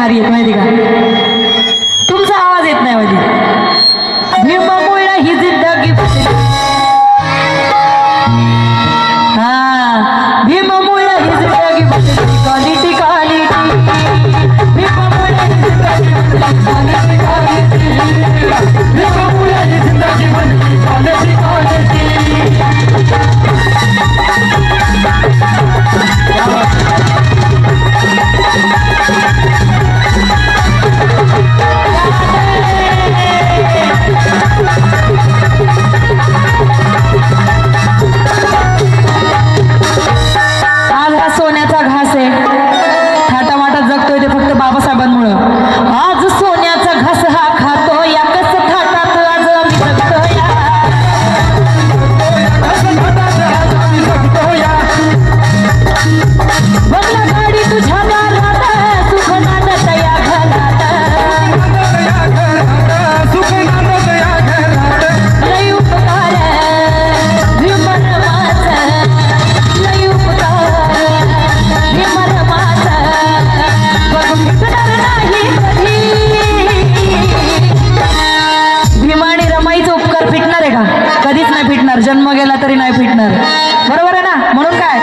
भारी आहेत माहिती का? तुमचा आवाज येत नाही माझी. भीमामुळे ही जिंदगी हा भीमामुळे ही जिंदगी क्वालिटी क्वालिटी भीमामुळे ही जिंदगी क्वालिटी क्वालिटी भीमामुळे ही जिंदगी क्वालिटी क्वालिटी. आज हा सोन्याचा घास आहे, थाटामाटात जगतोय ते फक्त बाबासाहेबांमुळं. आज सोन्याचा घास हा खातो या कस थाटात आज आम्ही जगतोया. बंगला गाडी तुझ्या दारात सुख नांदत या घरात लई उपकार भीमरमाचा लई उपकार भीमरमाचा बघून भेटणार नाही कधी. भीमा आणि रमाईचा उपकार फिटणार आहे का? कधीच नाही फिटणार. जन्म गेला तरी नाही फिटणार. बरोबर आहे ना? म्हणून काय